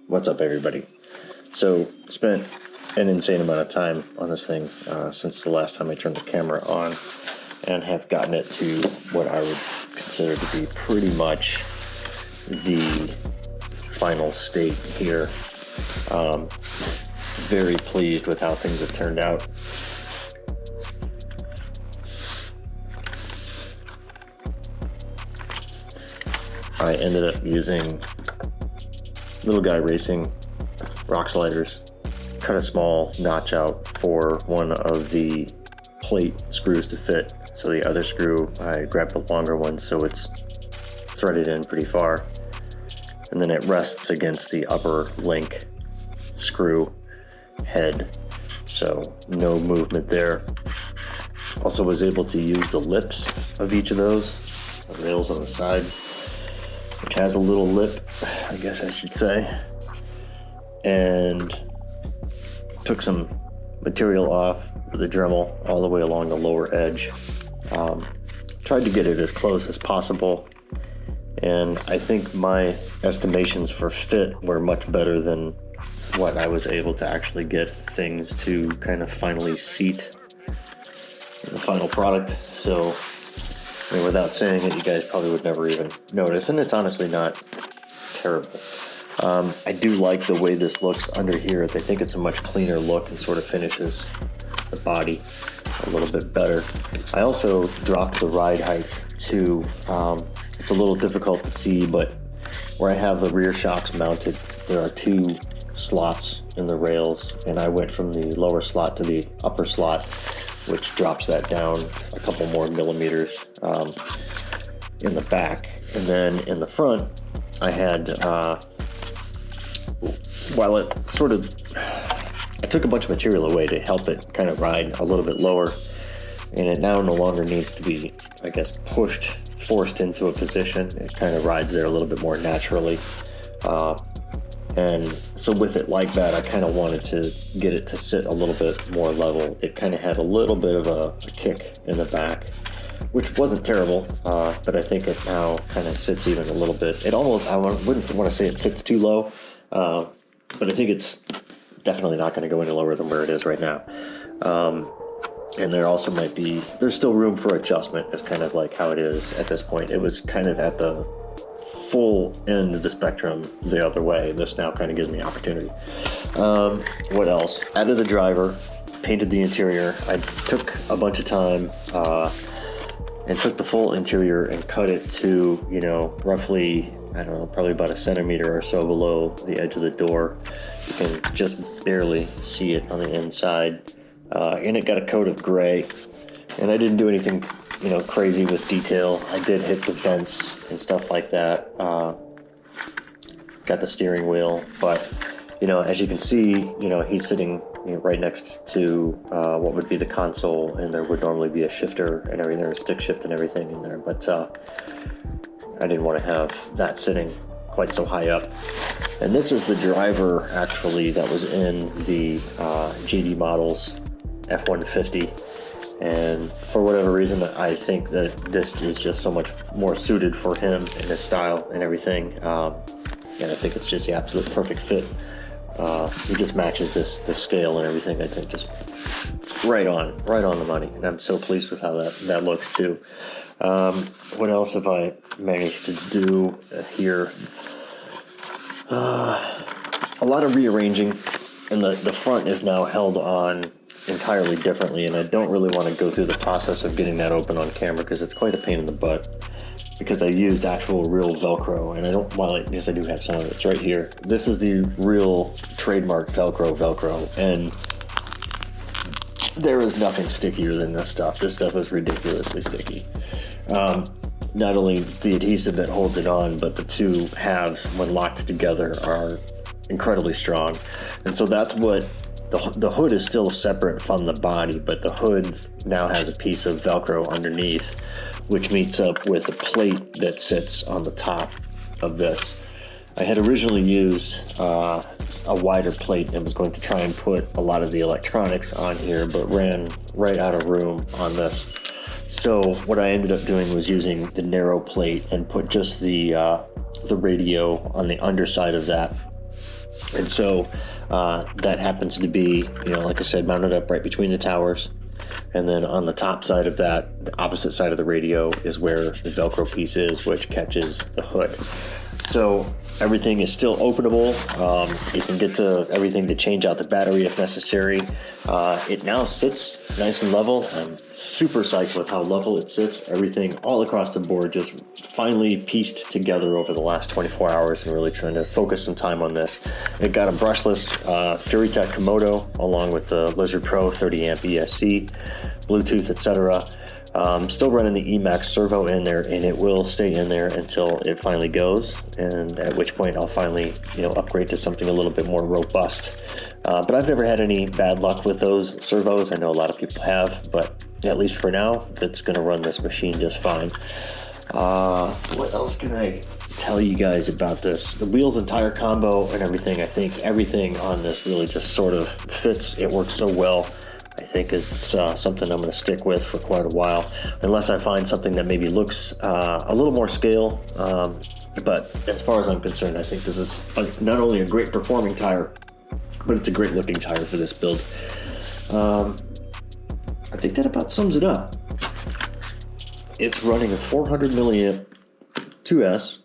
What's up, everybody? So, spent an insane amount of time on this thing since the last time I turned the camera on, and have gotten it to what I would consider to be pretty much the final state here. Very pleased with how things have turned out. I ended up using Little Guy Racing rock sliders, cut a small notch out for one of the plate screws to fit. So the other screw, I grabbed a longer one so it's threaded in pretty far. And then it rests against the upper link screw head. So no movement there. Also was able to use the lips of each of those, the rails on the side, which has a little lip, I guess I should say, and took some material off with the Dremel all the way along the lower edge. Tried to get it as close as possible, and I think my estimations for fit were much better than what I was able to actually get things to kind of finally seat in the final product. So I mean, without saying it, you guys probably would never even notice, and it's honestly not terrible. I do like the way this looks under here. I think it's a much cleaner look and sort of finishes the body a little bit better. I also dropped the ride height too. It's a little difficult to see, but where I have the rear shocks mounted, there are two slots in the rails, and I went from the lower slot to the upper slot, which drops that down a couple more millimeters in the back. And then in the front, I had, while it sort of, I took a bunch of material away to help it kind of ride a little bit lower, and it now no longer needs to be, I guess, forced into a position. It kind of rides there a little bit more naturally. And so with it like that, I kind of wanted to get it to sit a little bit more level. It kind of had a little bit of a kick in the back, which wasn't terrible, but I think it now kind of sits even a little bit. It almost, I wouldn't want to say it sits too low, but I think it's definitely not going to go any lower than where it is right now. And there also might be, there's still room for adjustment. It's kind of like how it is at this point. It was kind of at the full end of the spectrum the other way. This now kind of gives me opportunity. What else? Added the driver, painted the interior. I took a bunch of time and took the full interior and cut it to, you know, roughly, I don't know, probably about a centimeter or so below the edge of the door. You can just barely see it on the inside. And it got a coat of gray, and I didn't do anything, you know, crazy with detail. I did hit the vents and stuff like that. Got the steering wheel, but you know, as you can see, you know, he's sitting, you know, right next to what would be the console, and there would normally be a shifter and everything, a stick shift and everything in there. But I didn't want to have that sitting quite so high up. And this is the driver actually that was in the GD models F-150. And for whatever reason, I think that this is just so much more suited for him and his style and everything. And I think it's just the absolute perfect fit. He just matches this scale and everything. I think just right on the money. And I'm so pleased with how that looks too. What else have I managed to do here? A lot of rearranging, and the front is now held on entirely differently, and I don't really want to go through the process of getting that open on camera because it's quite a pain in the butt, because I used actual real Velcro, and I don't, well, yes I do have some of it. It's right here. This is the real trademark Velcro, and there is nothing stickier than this stuff. This stuff is ridiculously sticky. Not only the adhesive that holds it on, but the two halves, when locked together, are incredibly strong. And so that's what the hood is still separate from the body, but the hood now has a piece of Velcro underneath, which meets up with the plate that sits on the top of this. I had originally used a wider plate and was going to try and put a lot of the electronics on here, but ran right out of room on this. So what I ended up doing was using the narrow plate and put just the radio on the underside of that, And so that happens to be, you know, like I said, mounted up right between the towers. And then on the top side of that, the opposite side of the radio is where the Velcro piece is, which catches the hood. So everything is still openable. You can get to everything to change out the battery if necessary. It now sits nice and level. I'm super psyched with how level it sits. Everything all across the board just finally pieced together over the last 24 hours and really trying to focus some time on this. It got a brushless Furitek Komodo along with the Lizard Pro 30 amp ESC, Bluetooth, etc. Still running the Emax servo in there, and it will stay in there until it finally goes, and at which point I'll finally, you know, upgrade to something a little bit more robust. But I've never had any bad luck with those servos. I know a lot of people have, but at least for now, it's going to run this machine just fine. What else can I tell you guys about this? The wheels and tire combo and everything, I think everything on this really just sort of fits. It works so well. I think it's something I'm going to stick with for quite a while, unless I find something that maybe looks a little more scale. But as far as I'm concerned, I think this is not only a great performing tire, but it's a great looking tire for this build. I think that about sums it up. It's running a 400 milliamp 2S.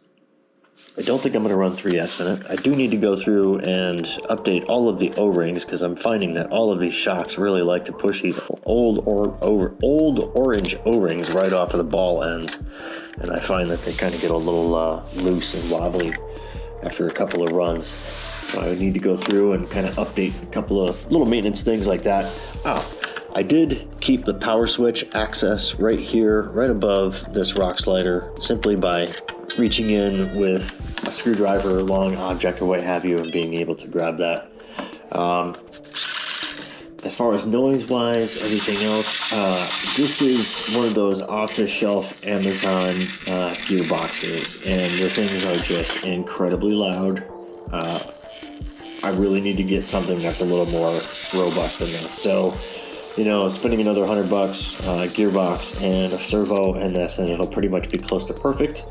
I don't think I'm going to run 3S in it. I do need to go through and update all of the O-rings because I'm finding that all of these shocks really like to push these old orange O-rings right off of the ball ends, and I find that they kind of get a little loose and wobbly after a couple of runs. So I need to go through and kind of update a couple of little maintenance things like that. I did keep the power switch access right here, right above this rock slider, simply by reaching in with a screwdriver, long object, or what have you, and being able to grab that. As far as noise-wise, everything else, this is one of those off-the-shelf Amazon gearboxes, and the things are just incredibly loud. I really need to get something that's a little more robust than this. So, you know, spending another $100, gearbox and a servo and this, and it'll pretty much be close to perfect.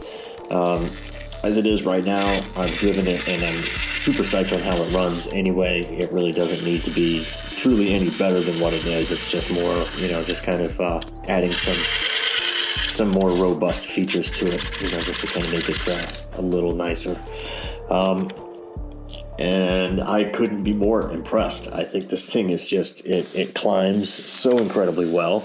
As it is right now, I've driven it and I'm super psyched on how it runs anyway. It really doesn't need to be truly any better than what it is. It's just more, you know, just kind of adding some more robust features to it, you know, just to kind of make it a little nicer. And I couldn't be more impressed. I think this thing is just, it climbs so incredibly well.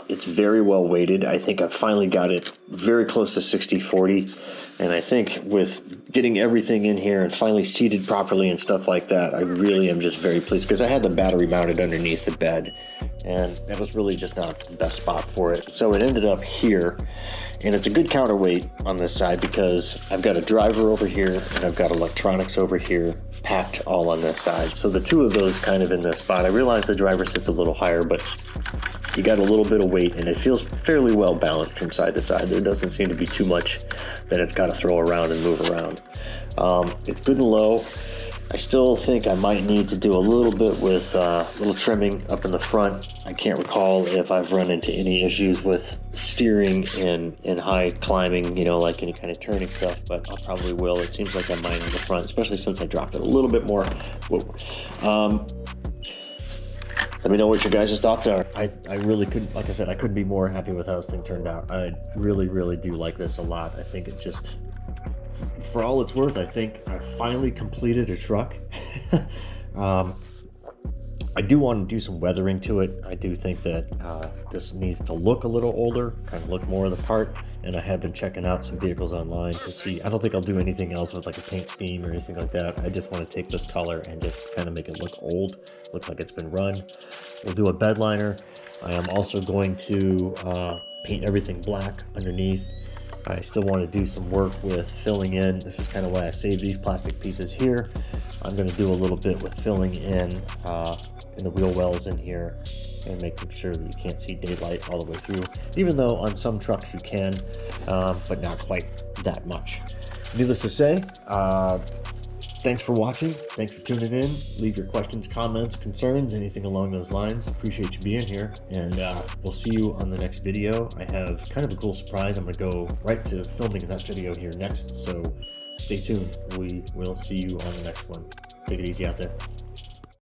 It's very well weighted. I think I've finally got it very close to 60-40. And I think with getting everything in here and finally seated properly and stuff like that, I really am just very pleased, because I had the battery mounted underneath the bed and that was really just not the best spot for it. So it ended up here, and it's a good counterweight on this side because I've got a driver over here and I've got electronics over here packed all on this side. So the two of those kind of in this spot. I realize the driver sits a little higher, but you got a little bit of weight and it feels fairly well balanced from side to side. There doesn't seem to be too much that it's got to throw around and move around. It's good and low. I still think I might need to do a little bit with little trimming up in the front. I can't recall if I've run into any issues with steering in high climbing, you know, like any kind of turning stuff, but I probably will. It seems like I might on the front, especially since I dropped it a little bit more. Let me know what your guys' thoughts are. I really couldn't, like I said, I couldn't be more happy with how this thing turned out. I really, really do like this a lot. I think it just, for all it's worth, I think I finally completed a truck. I do want to do some weathering to it. I do think that this needs to look a little older, kind of look more of the part, and I have been checking out some vehicles online to see. I don't think I'll do anything else with like a paint scheme or anything like that. I just want to take this color and just kind of make it look old, look like it's been run. We'll do a bed liner. I am also going to paint everything black underneath. I still want to do some work with filling in. This is kind of why I saved these plastic pieces here. I'm going to do a little bit with filling in the wheel wells in here and making sure that you can't see daylight all the way through, even though on some trucks you can, but not quite that much. Needless to say, thanks for watching. Thanks for tuning in. Leave your questions, comments, concerns, anything along those lines. Appreciate you being here, and we'll see you on the next video. I have kind of a cool surprise. I'm going to go right to filming that video here next, so stay tuned. We will see you on the next one. Take it easy out there.